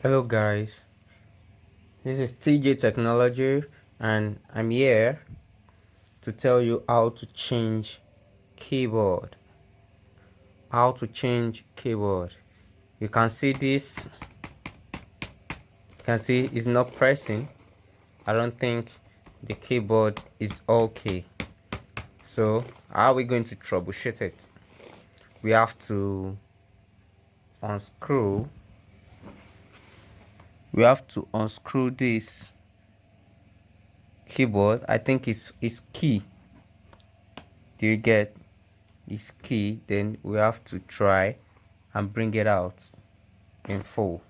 Hello guys, this is TJ Technology and I'm here to tell you how to change keyboard. How to change keyboard. You can see this, you can see it's not pressing. I don't think the keyboard is okay. So how are we going to troubleshoot it? We have to unscrew this keyboard. I think it's key. Do you get? Is key, then we have to try and bring it out in full.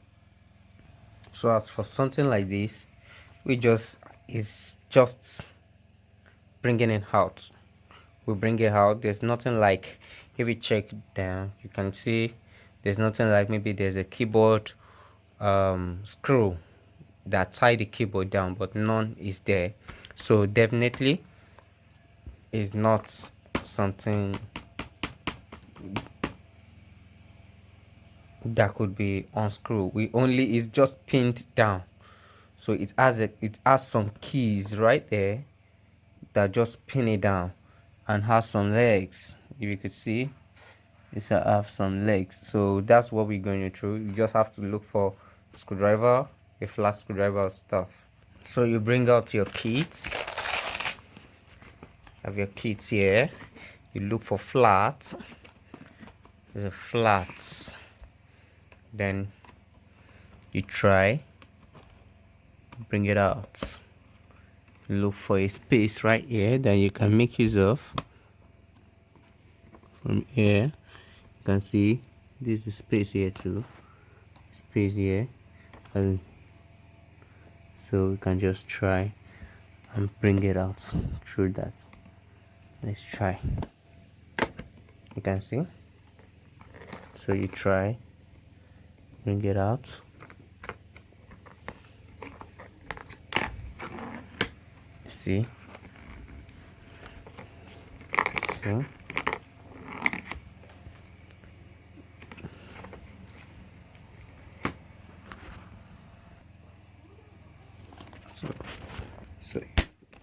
So as for something like this, it's just bringing it out. We bring it out. There's nothing like, if you check down, you can see there's nothing like, maybe there's a keyboard screw that tie the keyboard down, but none is there. So definitely is not something that could be unscrewed. We only is just pinned down, so it has some keys right there that just pin it down and has some legs. If you could see, it's have some legs. So that's what we're going through. You just have to look for screwdriver, a flat screwdriver stuff. So you bring out your kits, have your kits here. You look for flats. There's a flats, then you try bring it out. Look for a space right here that you can make use of. From here you can see this is space here too, space here, and so we can just try and bring it out through that. Let's try. You can see, so you try bring it out. See, so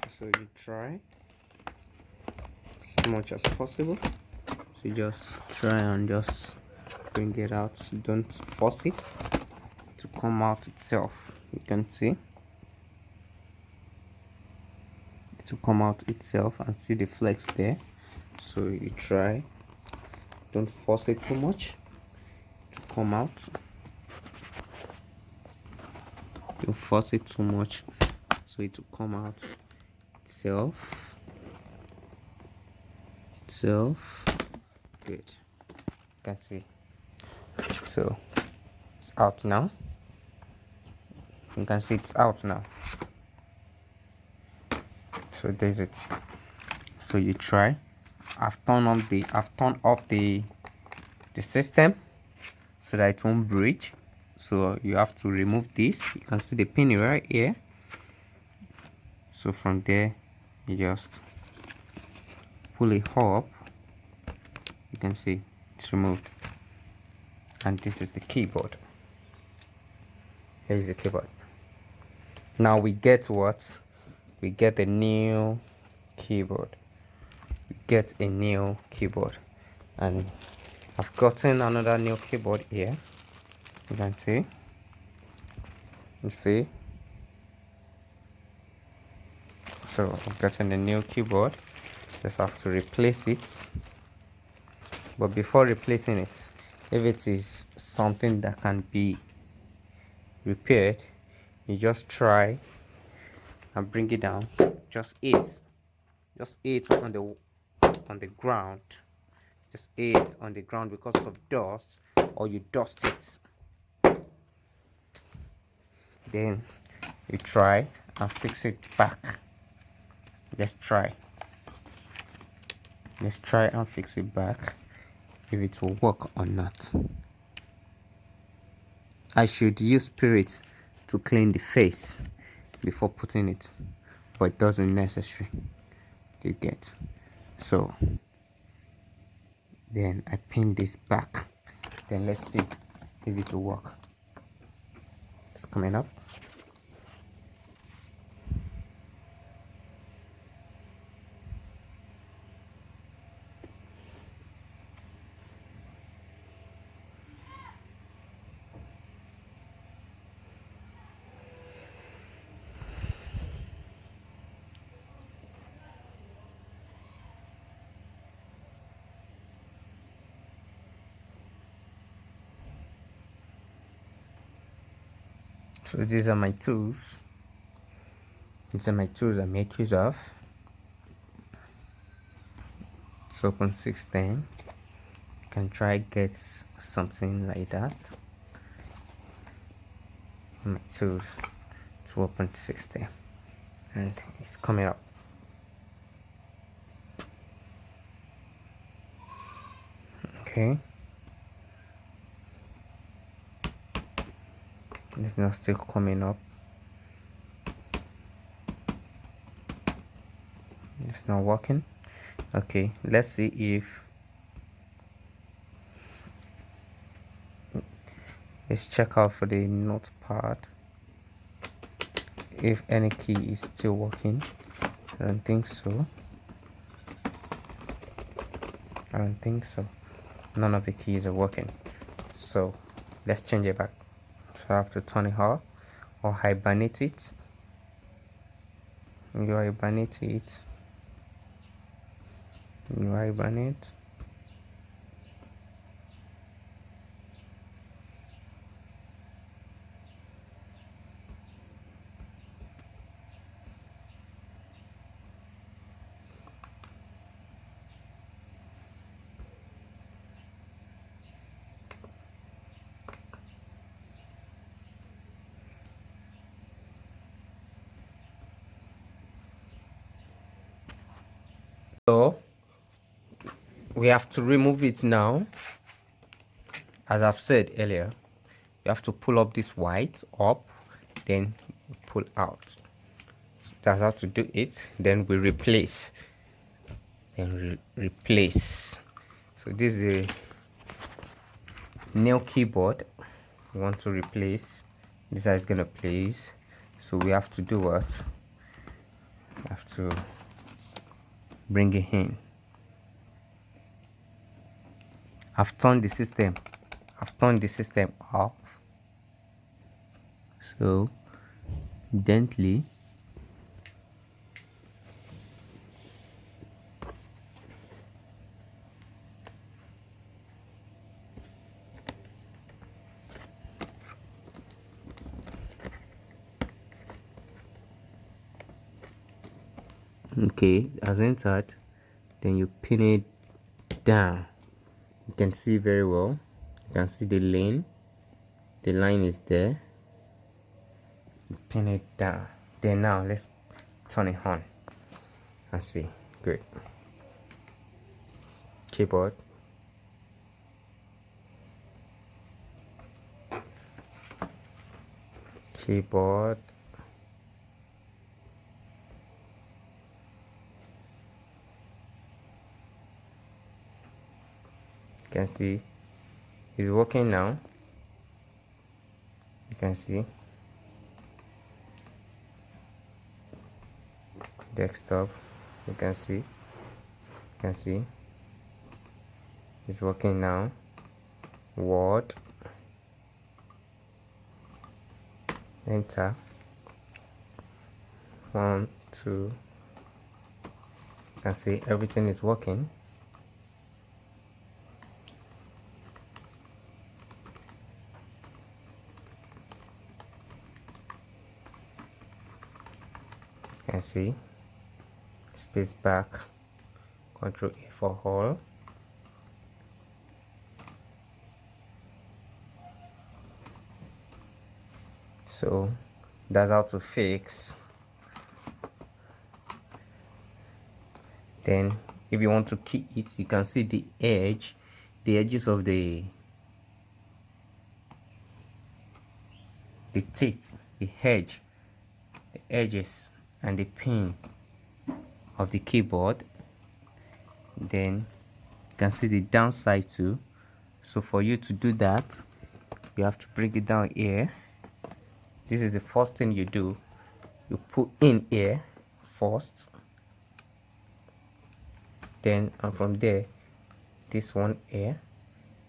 so you try as much as possible. So you just try and just bring it out. Don't force it to come out itself. You can see to come out itself and see the flex there. So you try, don't force it too much to come out. Don't force it too much so it will come out itself. Good. You can see, so it's out now. You can see it's out now. So there's it. So you try. I've turned off the system so that it won't breach. So you have to remove this. You can see the pin right here. So from there you just pull it up. You can see it's removed, and this is the keyboard. Here is the keyboard. Now we get what? We get a new keyboard. We get a new keyboard, and I've gotten another new keyboard here. You can see. You see. So I've gotten a new keyboard. Just have to replace it. But before replacing it, if it is something that can be repaired, you just try and bring it down. Just hit on the ground. Just hit on the ground because of dust, or you dust it. Then you try and fix it back. Let's try and fix it back, if it will work or not. I should use spirit to clean the face before putting it, but it doesn't necessary. You get. So then I pin this back. Then let's see if it will work. It's coming up. So these are my tools. These are my tools I make use of. It's open system. You can try get something like that. My tools to open system, and it's coming up. Okay. It's not still coming up. It's not working. Okay, let's see if let's check out for the notepad if any key is still working. I don't think so. None of the keys are working, so let's change it back. So I have to turn it off or hibernate it. You hibernate it. So we have to remove it now. As I've said earlier, you have to pull up this white up, then pull out. So that's how to do it. Then we replace. Replace. So this is a nail keyboard. We want to replace. This is gonna place. So we have to do what? We have to bring it in. I've turned the system off. So gently okay, as entered, then you pin it down. You can see very well. You can see the line is there. You pin it down. Then now let's turn it on and see. Great. Keyboard. You can see it's working now. You can see desktop. You can see it's working now. Word, enter. 1 2. You can see everything is working. You can see space back, Control A for all. So that's how to fix. Then if you want to key it, you can see the edges of the teeth, the edges and the pin of the keyboard. Then you can see the downside too. So for you to do that, you have to bring it down here This is the first thing you do. You put in here first, then and from there this one here,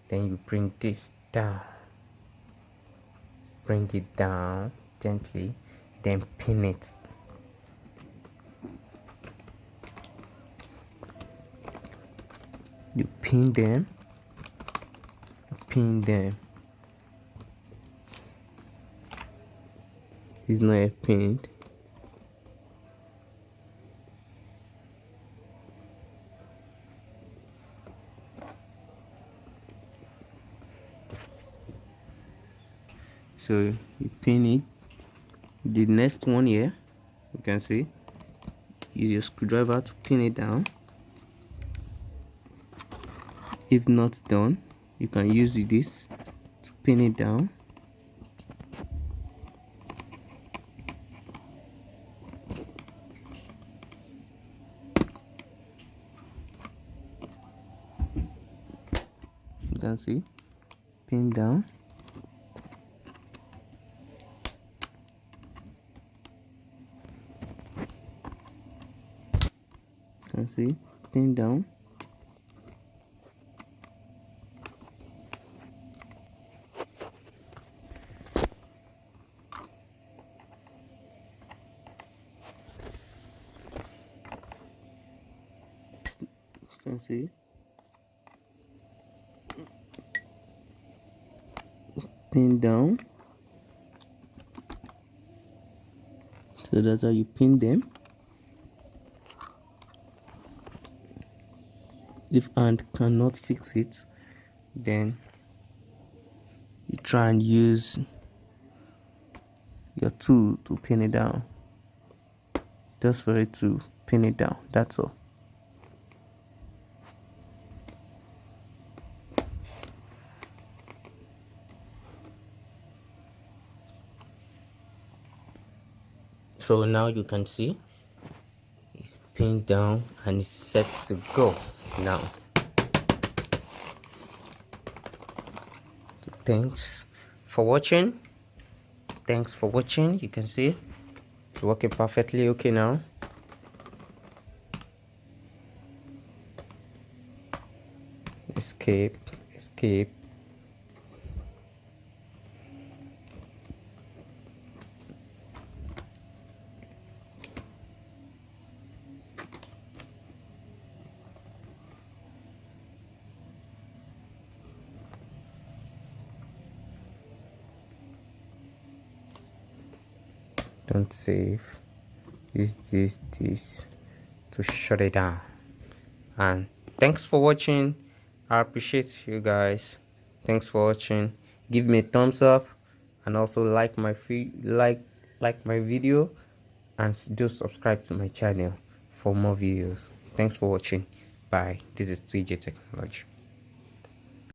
then you bring this down, bring it down gently, then pin it. You pin them, pin them. It's not a pinned. So you pin it. The next one here, you can see, use your screwdriver to pin it down. If not done, you can use this to pin it down. You can see, pin down. You can see, pin down. You can see, pin down. So that's how you pin them. If hand cannot fix it, then you try and use your tool to pin it down, just for it to pin it down. That's all. So now you can see it's pinned down and it's set to go now. So thanks for watching. You can see it's working perfectly okay now. Escape. Don't save. Use this to shut it down. And thanks for watching. I appreciate you guys. Thanks for watching. Give me a thumbs up and also like my video, and do subscribe to my channel for more videos. Thanks for watching. Bye. This is TJ Technology.